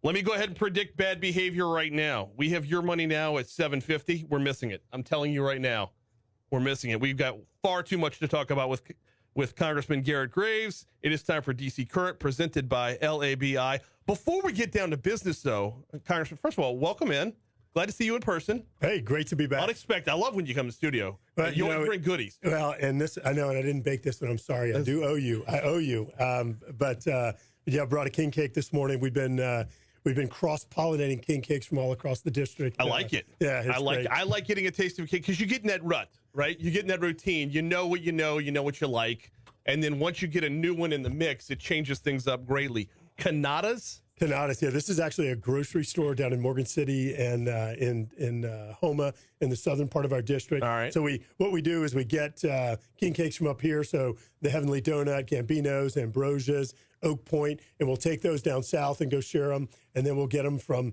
Let me go ahead and predict bad behavior right now. We have your money now at 750. We're missing it. I'm telling you right now, we're missing it. We've got far too much to talk about with Congressman Garret Graves. It is time for DC Current, presented by LABI. Before we get down to business, though, Congressman, first of all, welcome in. Glad to see you in person. Hey, great to be back. Unexpected. I love when you come to the studio. But, you always bring goodies. Well, and this, I know, and I didn't bake this one. I'm sorry. I do owe you. I owe you. I brought a king cake this morning. We've been cross-pollinating king cakes from all across the district. I like it. Yeah, I like getting a taste of a cake because you get in that rut, right? You get in that routine. You know what you know what you like. And then once you get a new one in the mix, it changes things up greatly. Canadas? Canadas, yeah. This is actually a grocery store down in Morgan City and in Houma in the southern part of our district. All right. So what we do is we get king cakes from up here. So the Heavenly Donut, Gambino's, Ambrosia's, Oak Point, and we'll take those down south and go share them. And then we'll get them from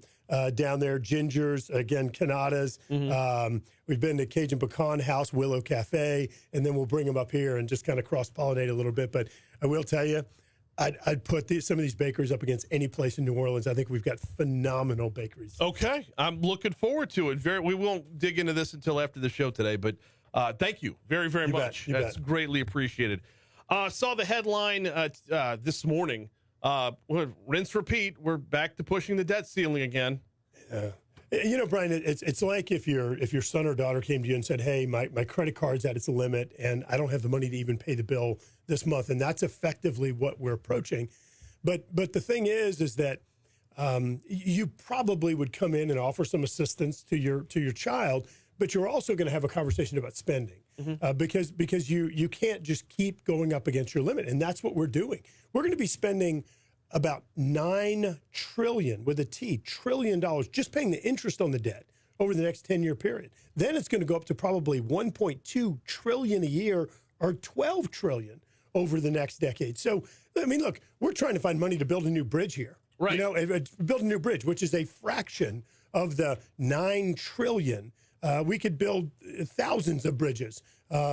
down there, Ginger's, again, Canadas. Mm-hmm. We've been to Cajun Pecan House, Willow Cafe, and then we'll bring them up here and just kind of cross-pollinate a little bit. But I will tell you, I'd put some of these bakeries up against any place in New Orleans. I think we've got phenomenal bakeries. Okay. I'm looking forward to it. We won't dig into this until after the show today, but thank you very, very much. That's greatly appreciated. Saw the headline this morning. Rinse, repeat. We're back to pushing the debt ceiling again. You know, Brian, it's like if your son or daughter came to you and said, hey, my credit card's at its limit and I don't have the money to even pay the bill this month. And that's effectively what we're approaching. But the thing is that you probably would come in and offer some assistance to your child, but you're also going to have a conversation about spending. Mm-hmm. Because you can't just keep going up against your limit. And that's what we're doing. We're going to be spending about $9 trillion with a T, trillion dollars, just paying the interest on the debt over the next 10-year period. Then it's going to go up to probably 1.2 trillion a year or 12 trillion over the next decade. So, I mean, look, we're trying to find money to build a new bridge here. Right. You know, build a new bridge, which is a fraction of the 9 trillion. We could build thousands of bridges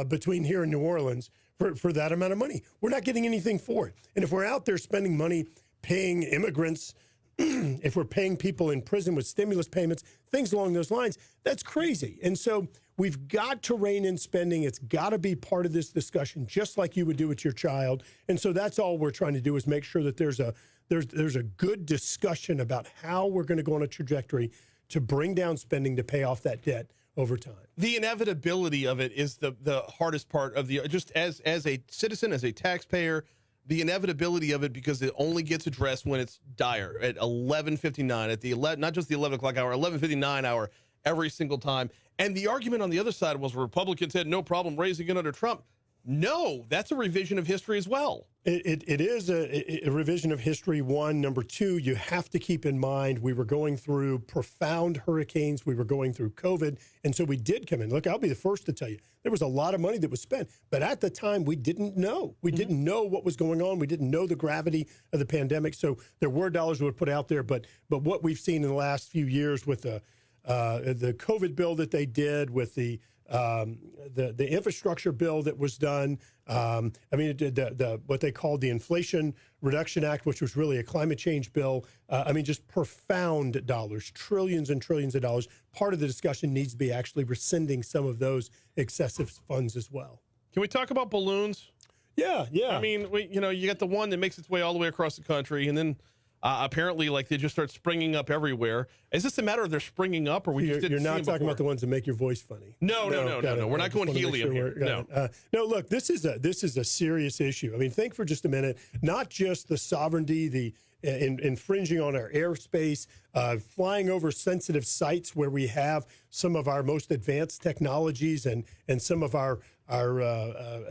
between here and New Orleans for that amount of money. We're not getting anything for it. And if we're out there spending money paying immigrants, if we're paying people in prison with stimulus payments, things along those lines, that's crazy. And so we've got to rein in spending. It's got to be part of this discussion, just like you would do with your child. And so that's all we're trying to do is make sure that there's a good discussion about how we're going to go on a trajectory to bring down spending to pay off that debt over time. The inevitability of it is the hardest part of just as a citizen, as a taxpayer, the inevitability of it, because it only gets addressed when it's dire at 11:59 at the not just the 11 o'clock hour, 11:59 hour every single time. And the argument on the other side was Republicans had no problem raising it under Trump. No, that's a revision of history as well. It is a revision of history, one. Number two, you have to keep in mind we were going through profound hurricanes. We were going through COVID. And so we did come in. Look, I'll be the first to tell you, there was a lot of money that was spent. But at the time, we didn't know. We didn't know what was going on. We didn't know the gravity of the pandemic. So there were dollars we would put out there. But what we've seen in the last few years with the COVID bill that they did, with the infrastructure bill that was done. I mean, what they called the Inflation Reduction Act, which was really a climate change bill. I mean, just profound dollars, trillions and trillions of dollars. Part of the discussion needs to be actually rescinding some of those excessive funds as well. Can we talk about balloons? Yeah. I mean, you got the one that makes its way all the way across the country, and then apparently, like, they just start springing up everywhere. Is this a matter of they're springing up, or we just didn't You're not see them talking before? about the ones that make your voice funny. No. We're not going helium here. No, look, this is a serious issue. I mean, think for just a minute, not just the sovereignty, the infringing on our airspace, flying over sensitive sites where we have some of our most advanced technologies and some of our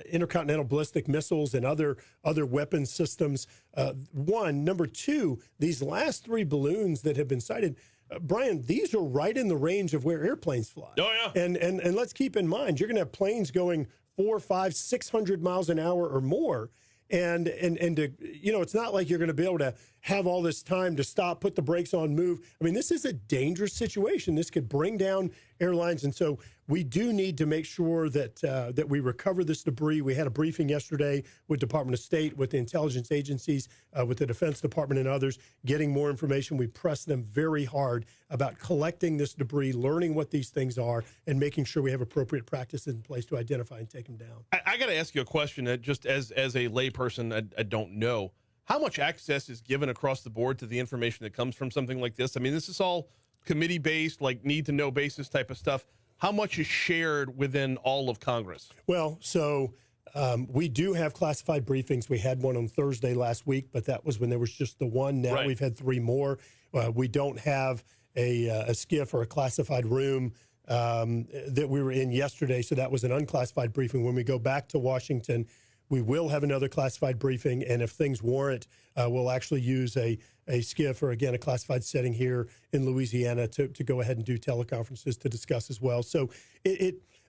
intercontinental ballistic missiles and other weapon systems. Number two, these last 3 balloons that have been sighted, Brian, these are right in the range of where airplanes fly. Oh, yeah. And let's keep in mind, you're going to have planes going 400, 500, 600 miles an hour or more. And it's not like you're going to be able to have all this time to stop, put the brakes on, move. I mean, this is a dangerous situation. This could bring down airlines. And so we do need to make sure that that we recover this debris. We had a briefing yesterday with Department of State, with the intelligence agencies, with the Defense Department and others, getting more information. We pressed them very hard about collecting this debris, learning what these things are, and making sure we have appropriate practices in place to identify and take them down. I got to ask you a question that just as a layperson, I don't know. How much access is given across the board to the information that comes from something like this? I mean, this is all committee-based, like need-to-know basis type of stuff. How much is shared within all of Congress? Well, so we do have classified briefings. We had one on Thursday last week, but that was when there was just the one. Now we've had 3 more. We don't have a SCIF or a classified room that we were in yesterday, so that was an unclassified briefing. When we go back to Washington, we will have another classified briefing, and if things warrant, we'll actually use a SCIF or, again, a classified setting here in Louisiana to go ahead and do teleconferences to discuss as well. So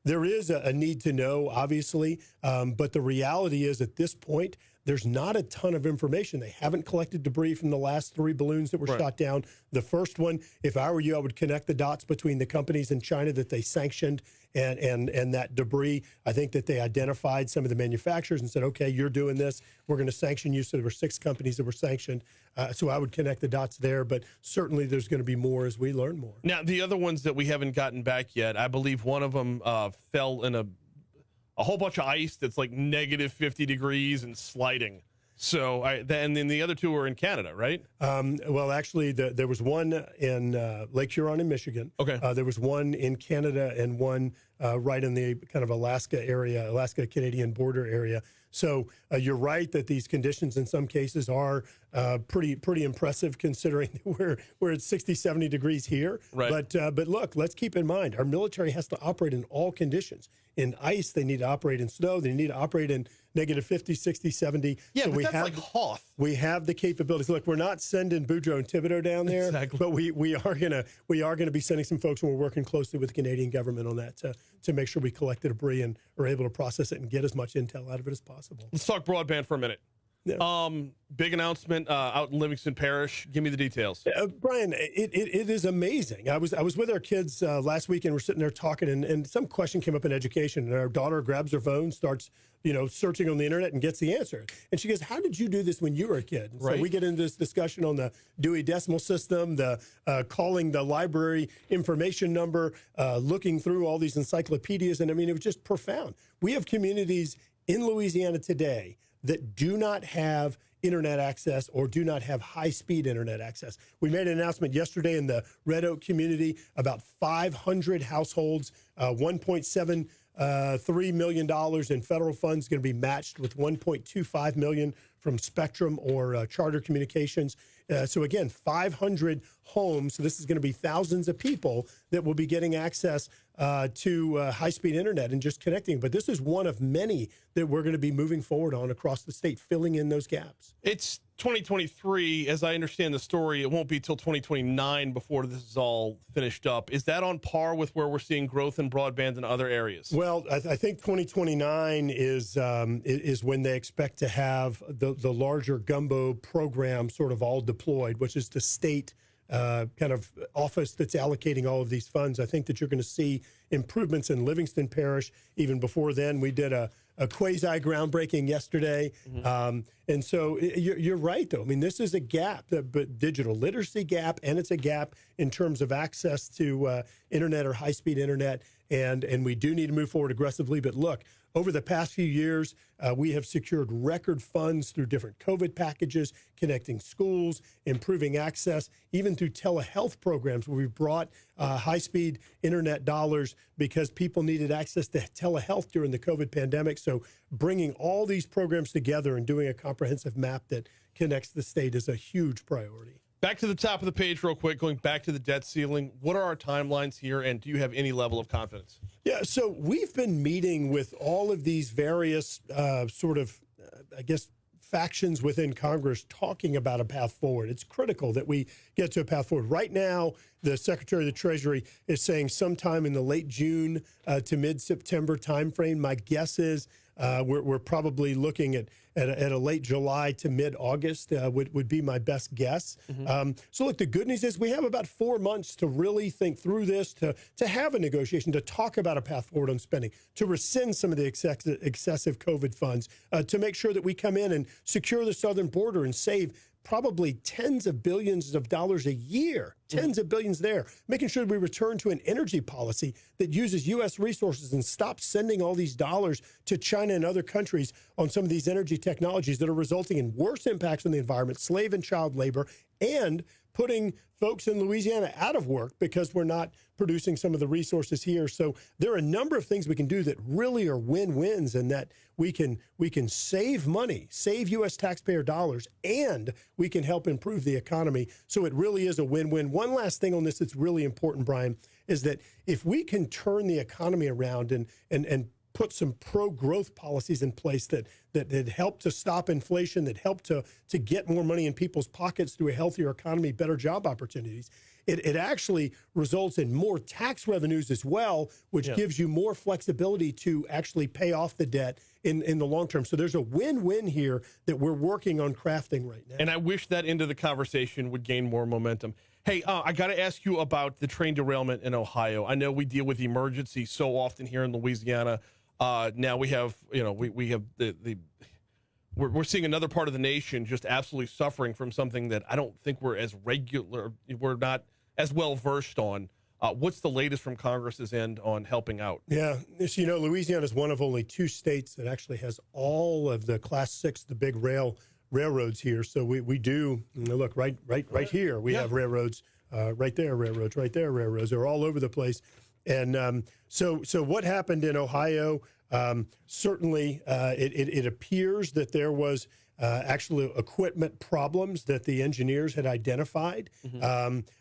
there is a need to know, obviously, but the reality is at this point, there's not a ton of information. They haven't collected debris from the last 3 balloons that were shot down. The first one, if I were you, I would connect the dots between the companies in China that they sanctioned and that debris. I think that they identified some of the manufacturers and said, okay, you're doing this, we're going to sanction you. So there were 6 companies that were sanctioned. So I would connect the dots there, but certainly there's going to be more as we learn more. Now, the other ones that we haven't gotten back yet, I believe one of them fell in a whole bunch of ice that's like negative 50 degrees and sliding. So, and then the other 2 were in Canada, right? Well, actually, there was one in Lake Huron in Michigan. Okay. There was one in Canada and one right in the kind of Alaska area, Alaska-Canadian border area. So you're right that these conditions in some cases are pretty impressive considering we're at 60, 70 degrees here. Right. But look, let's keep in mind, our military has to operate in all conditions. In ice, they need to operate in snow. They need to operate in negative 50, 60, 70. Yeah, so but that's like Hoth. We have the capabilities. Look, we're not sending Boudreaux and Thibodeau down there, exactly. But we are gonna be sending some folks, and we're working closely with the Canadian government on that to make sure we collect the debris and are able to process it and get as much intel out of it as possible. Let's talk broadband for a minute. Yeah. Big announcement out in Livingston Parish. Give me the details. Brian, it is amazing. I was with our kids last week, and we're sitting there talking, and some question came up in education, and our daughter grabs her phone, starts searching on the internet, and gets the answer. And she goes, "How did you do this when you were a kid?" And so we get into this discussion on the Dewey Decimal System, the calling the library information number, looking through all these encyclopedias, and I mean, it was just profound. We have communities in Louisiana today that do not have internet access or do not have high-speed internet access. We made an announcement yesterday in the Red Oak community, about 500 households, $1.73 million in federal funds going to be matched with $1.25 million from Spectrum or Charter Communications. So again, 500 homes. So this is going to be thousands of people that will be getting access to high-speed internet and just connecting. But this is one of many that we're going to be moving forward on across the state, filling in those gaps. It's 2023. As I understand the story, it won't be till 2029 before this is all finished up. Is that on par with where we're seeing growth in broadband in other areas? Well, I think 2029 is when they expect to have the larger gumbo program sort of all deployed, which is the state kind of office that's allocating all of these funds. I think that you're going to see improvements in Livingston Parish. Even before then, we did a quasi groundbreaking yesterday. Mm-hmm. And so you're right, though. I mean, this is a gap, but digital literacy gap, and it's a gap in terms of access to internet or high-speed internet. And we do need to move forward aggressively. But look, over the past few years, we have secured record funds through different COVID packages, connecting schools, improving access, even through telehealth programs where we've brought high-speed internet dollars because people needed access to telehealth during the COVID pandemic. So bringing all these programs together and doing a comprehensive map that connects the state is a huge priority. Back to the top of the page real quick, going back to the debt ceiling. What are our timelines here, and do you have any level of confidence? Yeah, so we've been meeting with all of these various factions within Congress talking about a path forward. It's critical that we get to a path forward. Right now, the Secretary of the Treasury is saying sometime in the late June to mid-September timeframe. My guess is we're probably looking at a late July to mid-August would be my best guess. So look, the good news is we have about 4 months to really think through this, to have a negotiation, to talk about a path forward on spending, to rescind some of the excessive COVID funds, to make sure that we come in and secure the southern border and save probably tens of billions of dollars a year, tens of billions there, making sure we return to an energy policy that uses U.S. resources and stops sending all these dollars to China and other countries on some of these energy technologies that are resulting in worse impacts on the environment, slave and child labor, and putting folks in Louisiana out of work because we're not producing some of the resources here. So there are a number of things we can do that really are win-wins, and that we can save money, save U.S. taxpayer dollars, and we can help improve the economy. So it really is a win-win. One last thing on this that's really important, Brian, is that if we can turn the economy around and put some pro-growth policies in place that help to stop inflation, that help to get more money in people's pockets through a healthier economy, better job opportunities, it actually results in more tax revenues as well, which gives you more flexibility to actually pay off the debt in the long term. So there's a win-win here that we're working on crafting right now. And I wish that end of the conversation would gain more momentum. Hey, I got to ask you about the train derailment in Ohio. I know we deal with emergencies so often here in Louisiana. Now we have, we have we're seeing another part of the nation just absolutely suffering from something that I don't think we're not as well versed on. What's the latest from Congress's end on helping out? Yeah, Louisiana is one of only 2 states that actually has all of the Class 6, the big railroads here. So we do, look, right here, we have railroads, right there, railroads, right there, railroads. They're all over the place. And so what happened in Ohio, certainly it appears that there was actually equipment problems that the engineers had identified.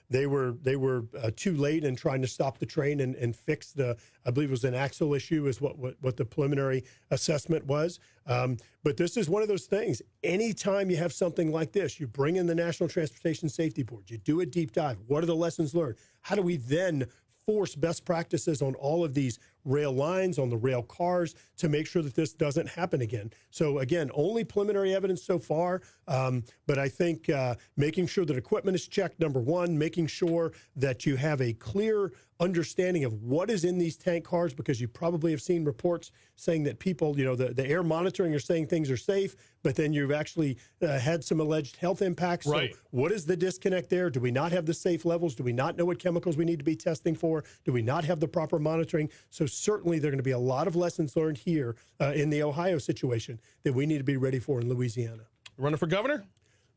They were too late in trying to stop the train and fix I believe it was an axle issue is what the preliminary assessment was. But this is one of those things. Anytime you have something like this, you bring in the National Transportation Safety Board, you do a deep dive. What are the lessons learned? How do we then force best practices on all of these rail lines, on the rail cars, to make sure that this doesn't happen again? So again, only preliminary evidence so far, but I think making sure that equipment is checked, number one, making sure that you have a clear understanding of what is in these tank cars, because you probably have seen reports saying that people, the air monitoring are saying things are safe, but then you've actually had some alleged health impacts. Right. So what is the disconnect there? Do we not have the safe levels? Do we not know what chemicals we need to be testing for? Do we not have the proper monitoring? So certainly there are going to be a lot of lessons learned here in the Ohio situation that we need to be ready for in Louisiana. Running for governor?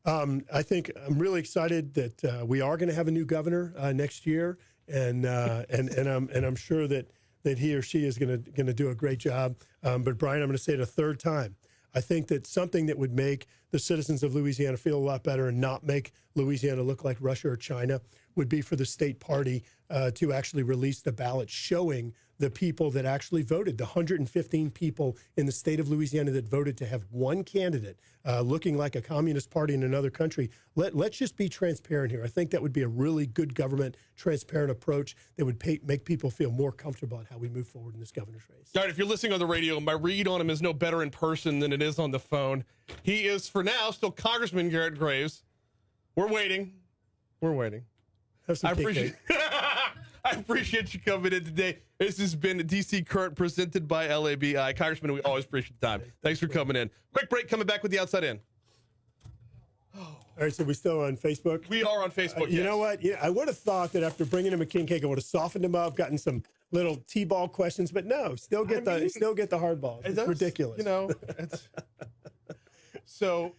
I think I'm really excited that we are going to have a new governor next year, and I'm sure that he or she is going to do a great job. But Brian, I'm going to say it a third time. I think that something that would make the citizens of Louisiana feel a lot better and not make Louisiana look like Russia or China would be for the state party to actually release the ballot showing the people that actually voted, the 115 people in the state of Louisiana that voted to have one candidate looking like a communist party in another country. Let's just be transparent here. I think that would be a really good government, transparent approach that would make people feel more comfortable at how we move forward in this governor's race. All right, if you're listening on the radio, my read on him is no better in person than it is on the phone. He is, for now, still Congressman Garret Graves. We're waiting. I appreciate you coming in today. This has been DC Current presented by LABI. Congressman, we always appreciate the time. Thanks for coming in. Quick break, coming back with the Outside In. All right, so we still on Facebook? We are on Facebook, You know what? Yeah, I would have thought that after bringing him a king cake, I would have softened him up, gotten some little T-ball questions, but no, still get the hard balls. It's ridiculous. So